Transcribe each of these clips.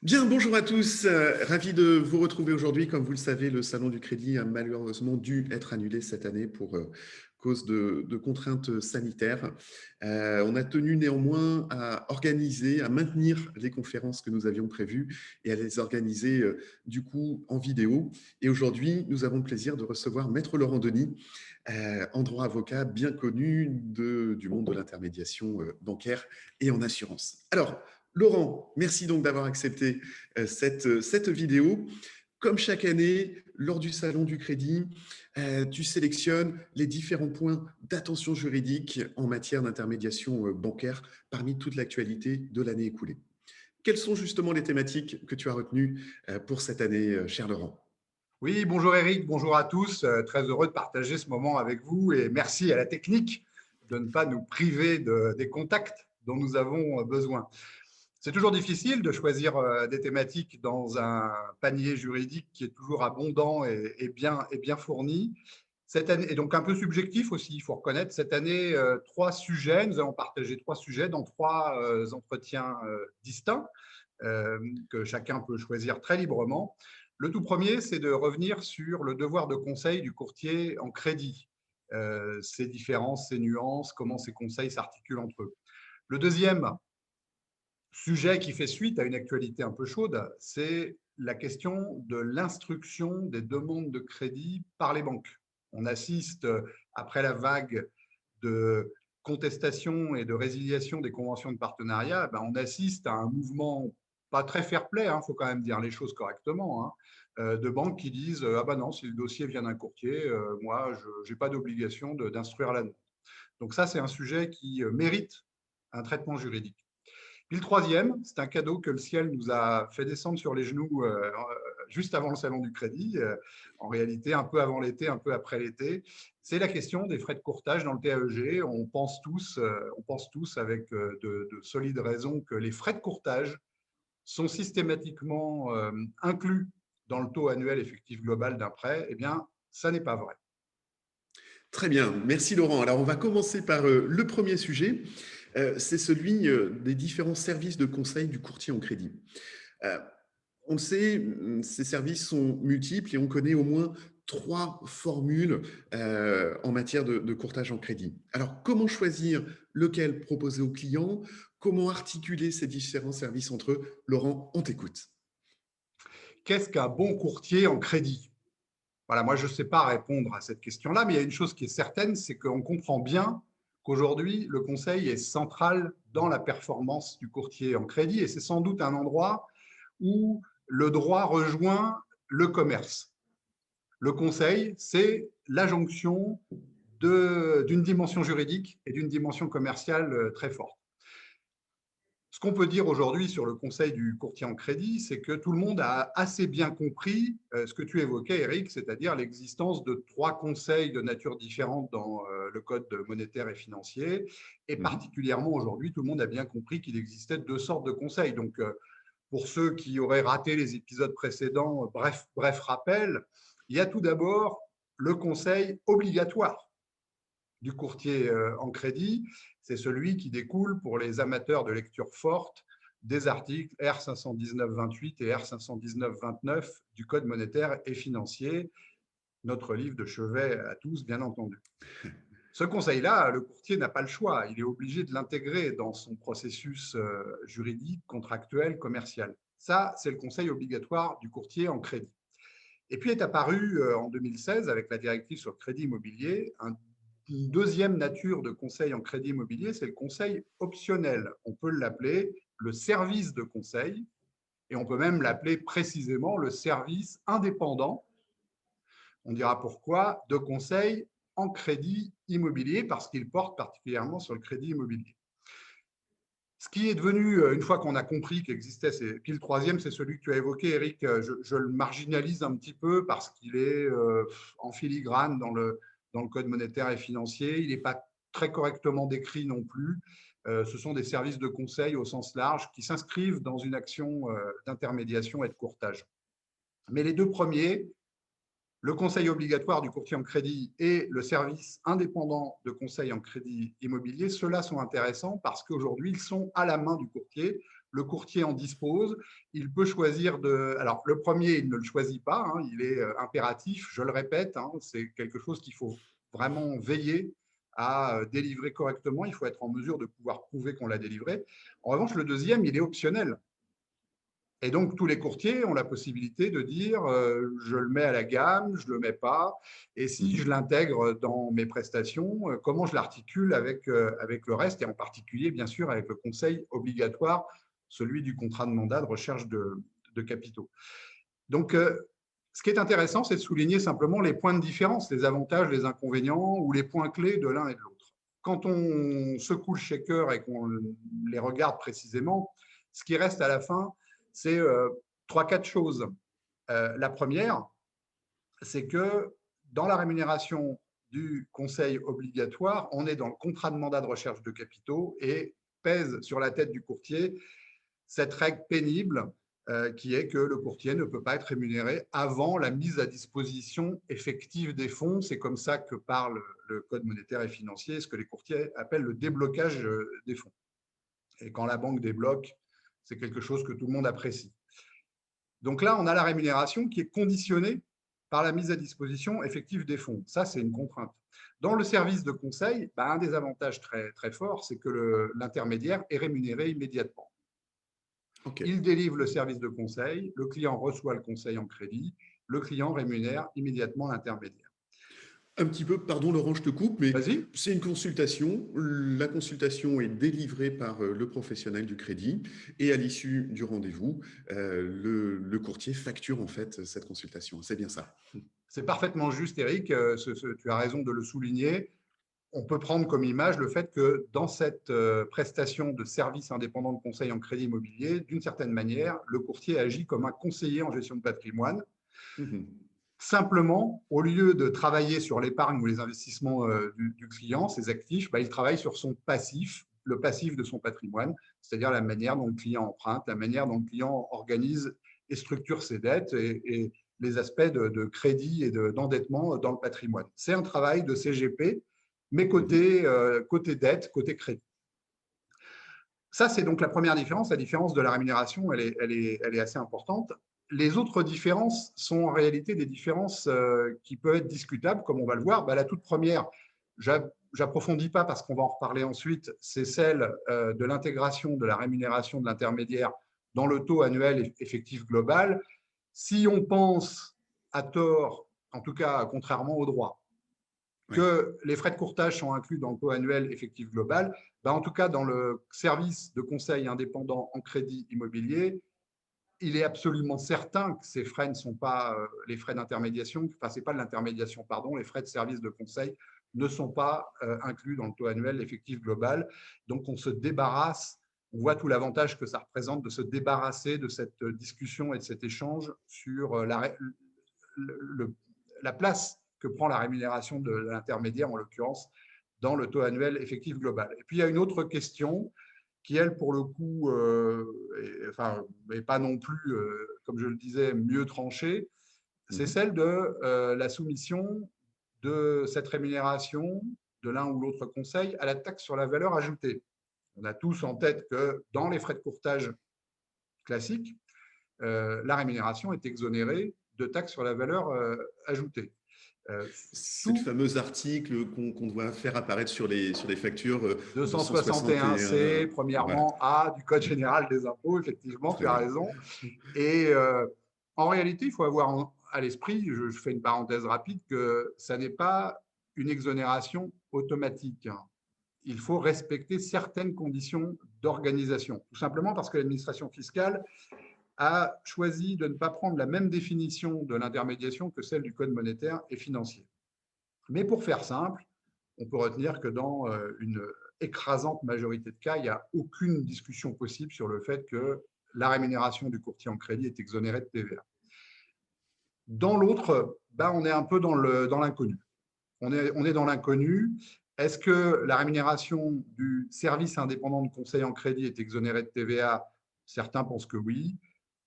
Bien, bonjour à tous. Ravi de vous retrouver aujourd'hui. Comme vous le savez, le Salon du Crédit a malheureusement dû être annulé cette année pour cause de contraintes sanitaires. On a tenu néanmoins à organiser, à maintenir les conférences que nous avions prévues et à les organiser du coup en vidéo. Et aujourd'hui, nous avons le plaisir de recevoir Maître Laurent Denis, en droit avocat bien connu du monde de l'intermédiation bancaire et en assurance. Alors, Laurent, merci donc d'avoir accepté cette vidéo. Comme chaque année, lors du Salon du Crédit, tu sélectionnes les différents points d'attention juridique en matière d'intermédiation bancaire parmi toute l'actualité de l'année écoulée. Quelles sont justement les thématiques que tu as retenues pour cette année, cher Laurent? Oui, bonjour Eric, bonjour à tous. Très heureux de partager ce moment avec vous et merci à la technique de ne pas nous priver des contacts dont nous avons besoin. C'est toujours difficile de choisir des thématiques dans un panier juridique qui est toujours abondant et bien fourni. Cette année, et donc un peu subjectif aussi, il faut reconnaître, cette année, trois sujets. Nous allons partager trois sujets dans trois entretiens distincts que chacun peut choisir très librement. Le tout premier, c'est de revenir sur le devoir de conseil du courtier en crédit, ses différences, ses nuances, comment ces conseils s'articulent entre eux. Le deuxième sujet qui fait suite à une actualité un peu chaude, c'est la question de l'instruction des demandes de crédit par les banques. On assiste, après la vague de contestation et de résiliation des conventions de partenariat, on assiste à un mouvement pas très fair-play, il faut quand même dire les choses correctement, de banques qui disent « Ah ben non, si le dossier vient d'un courtier, moi, je n'ai pas d'obligation d'instruire la demande ». Donc ça, c'est un sujet qui mérite un traitement juridique. Puis le troisième, c'est un cadeau que le ciel nous a fait descendre sur les genoux juste avant le Salon du Crédit, en réalité un peu avant l'été, un peu après l'été. C'est la question des frais de courtage dans le TAEG. On pense tous avec de solides raisons que les frais de courtage sont systématiquement inclus dans le taux annuel effectif global d'un prêt. Eh bien, ça n'est pas vrai. Très bien, merci Laurent. Alors, on va commencer par le premier sujet. C'est celui des différents services de conseil du courtier en crédit. Euh, On le sait, ces services sont multiples et on connaît au moins trois formules en matière de courtage en crédit. Alors, comment choisir lequel proposer aux clients? Comment articuler ces différents services entre eux? Laurent, on t'écoute. Qu'est-ce qu'un bon courtier en crédit? Voilà, moi, je ne sais pas répondre à cette question-là, mais il y a une chose qui est certaine, c'est qu'on comprend bien qu'aujourd'hui, le conseil est central dans la performance du courtier en crédit et c'est sans doute un endroit où le droit rejoint le commerce. Le conseil, c'est la jonction d'une dimension juridique et d'une dimension commerciale très forte. Ce qu'on peut dire aujourd'hui sur le conseil du courtier en crédit, c'est que tout le monde a assez bien compris ce que tu évoquais, Eric, c'est-à-dire l'existence de trois conseils de nature différente dans le code monétaire et financier. Et particulièrement aujourd'hui, tout le monde a bien compris qu'il existait deux sortes de conseils. Donc, pour ceux qui auraient raté les épisodes précédents, bref rappel, il y a tout d'abord le conseil obligatoire du courtier en crédit, c'est celui qui découle pour les amateurs de lecture forte des articles R519-28 et R519-29 du Code monétaire et financier, notre livre de chevet à tous, bien entendu. Ce conseil-là, le courtier n'a pas le choix, il est obligé de l'intégrer dans son processus juridique, contractuel, commercial. Ça, c'est le conseil obligatoire du courtier en crédit. Et puis est apparu en 2016, avec la directive sur le crédit immobilier, une deuxième nature de conseil en crédit immobilier, c'est le conseil optionnel. On peut l'appeler le service de conseil et on peut même l'appeler précisément le service indépendant. On dira pourquoi, de conseil en crédit immobilier parce qu'il porte particulièrement sur le crédit immobilier. Ce qui est devenu, une fois qu'on a compris qu'existait, puis le troisième, c'est celui que tu as évoqué, Eric, je le marginalise un petit peu parce qu'il est en filigrane dans le code monétaire et financier, il n'est pas très correctement décrit non plus. Ce sont des services de conseil au sens large qui s'inscrivent dans une action d'intermédiation et de courtage. Mais les deux premiers, le conseil obligatoire du courtier en crédit et le service indépendant de conseil en crédit immobilier, ceux-là sont intéressants parce qu'aujourd'hui, ils sont à la main du courtier. le courtier en dispose. Il peut choisir de… Alors, le premier, il ne le choisit pas, hein, il est impératif, je le répète, hein, c'est quelque chose qu'il faut vraiment veiller à délivrer correctement. Il faut être en mesure de pouvoir prouver qu'on l'a délivré. En revanche, le deuxième, il est optionnel. Et donc, tous les courtiers ont la possibilité de dire je le mets à la gamme, je ne le mets pas, et si je l'intègre dans mes prestations, comment je l'articule avec le reste, et en particulier, bien sûr, avec le conseil obligatoire, celui du contrat de mandat de recherche de capitaux. Donc, ce qui est intéressant, c'est de souligner simplement les points de différence, les avantages, les inconvénients ou les points clés de l'un et de l'autre. Quand on secoue le shaker et qu'on les regarde précisément, ce qui reste à la fin, c'est 3-4 choses. La première, c'est que dans la rémunération du conseil obligatoire, on est dans le contrat de mandat de recherche de capitaux et pèse sur la tête du courtier cette règle pénible qui est que le courtier ne peut pas être rémunéré avant la mise à disposition effective des fonds. C'est comme ça que parle le Code monétaire et financier, ce que les courtiers appellent le déblocage des fonds. Et quand la banque débloque, c'est quelque chose que tout le monde apprécie. Donc là, on a la rémunération qui est conditionnée par la mise à disposition effective des fonds. Ça, c'est une contrainte. Dans le service de conseil, un des avantages très, très forts, c'est que l'intermédiaire est rémunéré immédiatement. Okay. Il délivre le service de conseil, le client reçoit le conseil en crédit, le client rémunère immédiatement l'intermédiaire. Un petit peu, pardon Laurent, je te coupe, mais c'est une consultation. La consultation est délivrée par le professionnel du crédit et à l'issue du rendez-vous, le courtier facture en fait cette consultation. C'est bien ça. C'est parfaitement juste, Eric. Tu as raison de le souligner. On peut prendre comme image le fait que dans cette prestation de service indépendant de conseil en crédit immobilier, d'une certaine manière, le courtier agit comme un conseiller en gestion de patrimoine. Simplement, au lieu de travailler sur l'épargne ou les investissements du client, ses actifs, il travaille sur son passif, le passif de son patrimoine, c'est-à-dire la manière dont le client emprunte, la manière dont le client organise et structure ses dettes et les aspects de crédit et d'endettement dans le patrimoine. C'est un travail de CGP, mais côté dette, côté crédit. Ça, c'est donc la première différence. La différence de la rémunération, elle est assez importante. Les autres différences sont en réalité des différences qui peuvent être discutables, comme on va le voir. La toute première, j'approfondis pas parce qu'on va en reparler ensuite, c'est celle de l'intégration de la rémunération de l'intermédiaire dans le taux annuel effectif global. Si on pense à tort, en tout cas contrairement au droit, que les frais de courtage sont inclus dans le taux annuel effectif global, en tout cas dans le service de conseil indépendant en crédit immobilier, il est absolument certain que ces frais ne sont pas les frais d'intermédiation, enfin, ce n'est pas de l'intermédiation, pardon, les frais de service de conseil ne sont pas inclus dans le taux annuel effectif global. Donc, on se débarrasse, on voit tout l'avantage que ça représente de se débarrasser de cette discussion et de cet échange sur la place que prend la rémunération de l'intermédiaire, en l'occurrence, dans le taux annuel effectif global. Et puis, il y a une autre question qui, elle, pour le coup, n'est pas non plus, comme je le disais, mieux tranchée, c'est celle de la soumission de cette rémunération de l'un ou l'autre conseil à la taxe sur la valeur ajoutée. On a tous en tête que dans les frais de courtage classiques, la rémunération est exonérée de taxe sur la valeur ajoutée. C'est le fameux article qu'on doit faire apparaître sur les factures 261C, premièrement, voilà. A du Code général des impôts, effectivement, tu as raison. Et en réalité, il faut avoir à l'esprit, je fais une parenthèse rapide, que ça n'est pas une exonération automatique. Il faut respecter certaines conditions d'organisation, tout simplement parce que l'administration fiscale a choisi de ne pas prendre la même définition de l'intermédiation que celle du Code monétaire et financier. Mais pour faire simple, on peut retenir que dans une écrasante majorité de cas, il n'y a aucune discussion possible sur le fait que la rémunération du courtier en crédit est exonérée de TVA. Dans l'autre, on est un peu dans l'inconnu. On est dans l'inconnu. Est-ce que la rémunération du service indépendant de conseil en crédit est exonérée de TVA? Certains pensent que oui.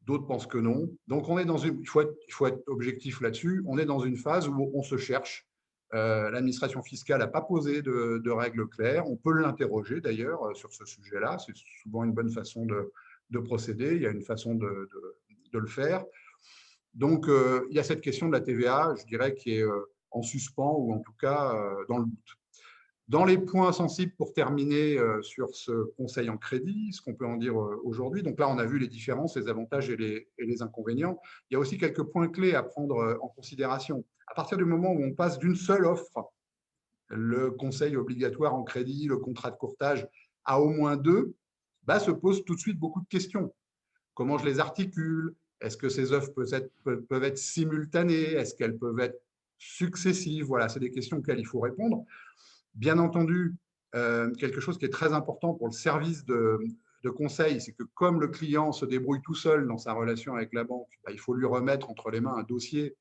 D'autres pensent que non. Donc, il faut être objectif là-dessus. On est dans une phase où on se cherche. L'administration fiscale n'a pas posé de règles claires. On peut l'interroger d'ailleurs sur ce sujet-là. C'est souvent une bonne façon de procéder, il y a une façon de le faire. Donc, il y a cette question de la TVA, je dirais, qui est en suspens ou en tout cas dans le doute. Dans les points sensibles pour terminer sur ce conseil en crédit, ce qu'on peut en dire aujourd'hui, donc là on a vu les différences, les avantages et les inconvénients. Il y a aussi quelques points clés à prendre en considération. À partir du moment où on passe d'une seule offre, le conseil obligatoire en crédit, le contrat de courtage, à au moins deux, bah, se pose tout de suite beaucoup de questions. Comment je les articule? Est-ce que ces offres peuvent être simultanées? Est-ce qu'elles peuvent être successives? Voilà, c'est des questions auxquelles il faut répondre. Bien entendu, quelque chose qui est très important pour le service de conseil, c'est que comme le client se débrouille tout seul dans sa relation avec la banque, bah, il faut lui remettre entre les mains un dossier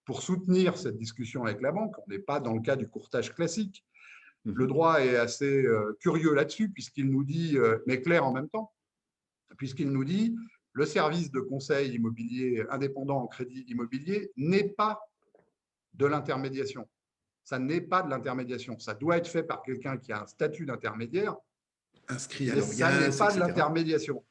pour soutenir cette discussion avec la banque. On n'est pas dans le cas du courtage classique. Le droit est assez curieux là-dessus, puisqu'il nous dit, mais clair en même temps, puisqu'il nous dit le service de conseil immobilier indépendant en crédit immobilier n'est pas de l'intermédiation. Ça n'est pas de l'intermédiation. Ça doit être fait par quelqu'un qui a un statut d'intermédiaire, Inscrit à mais ça n'est l'ORIAS, pas de etc. l'intermédiation.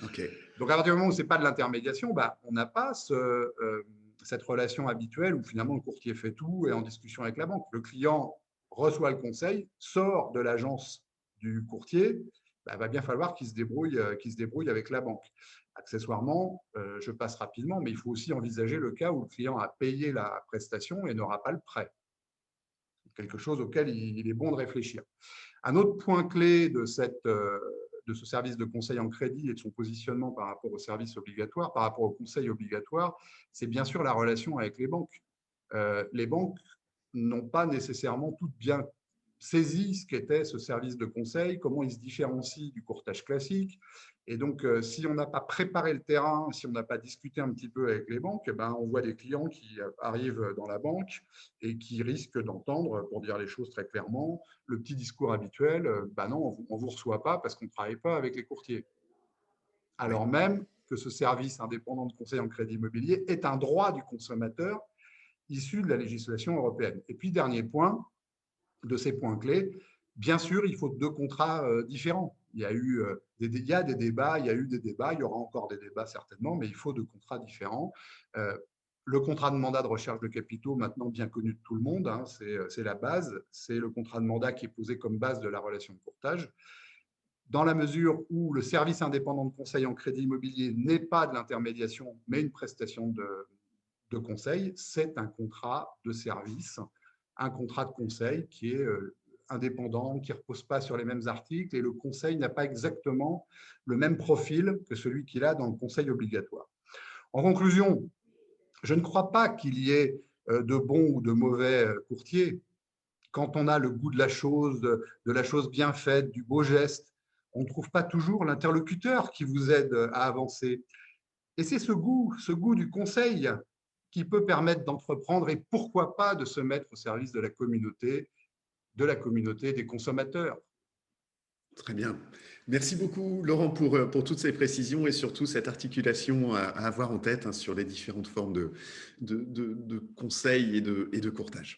Ok. Donc, à partir du moment où ce n'est pas de l'intermédiation, bah, on n'a pas cette relation habituelle où finalement le courtier fait tout et en discussion avec la banque. Le client reçoit le conseil, sort de l'agence du courtier, bah, va bien falloir qu'il se débrouille avec la banque. Accessoirement, je passe rapidement, mais il faut aussi envisager le cas où le client a payé la prestation et n'aura pas le prêt. Quelque chose auquel il est bon de réfléchir. Un autre point clé de ce service de conseil en crédit et de son positionnement par rapport au service obligatoire, par rapport au conseil obligatoire, c'est bien sûr la relation avec les banques. Les banques n'ont pas nécessairement toutes bien saisi ce qu'était ce service de conseil, comment il se différencie du courtage classique. Et donc, si on n'a pas préparé le terrain, si on n'a pas discuté un petit peu avec les banques, ben, on voit des clients qui arrivent dans la banque et qui risquent d'entendre, pour dire les choses très clairement, le petit discours habituel, ben non, on ne vous reçoit pas parce qu'on ne travaille pas avec les courtiers. Oui. Alors même que ce service indépendant de conseil en crédit immobilier est un droit du consommateur issu de la législation européenne. Et puis, dernier point, de ces points clés, bien sûr, il faut deux contrats différents. Il y a des débats, il y a eu des débats, il y aura encore des débats certainement, mais il faut deux contrats différents. Le contrat de mandat de recherche de capitaux, maintenant bien connu de tout le monde, hein, c'est la base, c'est le contrat de mandat qui est posé comme base de la relation de courtage. Dans la mesure où le service indépendant de conseil en crédit immobilier n'est pas de l'intermédiation, mais une prestation de conseil, c'est un contrat de service, un contrat de conseil qui est indépendant, qui ne repose pas sur les mêmes articles, et le conseil n'a pas exactement le même profil que celui qu'il a dans le conseil obligatoire. En conclusion, je ne crois pas qu'il y ait de bons ou de mauvais courtiers. Quand on a le goût de la chose bien faite, du beau geste, on ne trouve pas toujours l'interlocuteur qui vous aide à avancer. Et c'est ce goût du conseil qui peut permettre d'entreprendre et pourquoi pas de se mettre au service de la communauté des consommateurs. Très bien. Merci beaucoup, Laurent, pour toutes ces précisions et surtout cette articulation à avoir en tête, hein, sur les différentes formes de conseils et de courtage.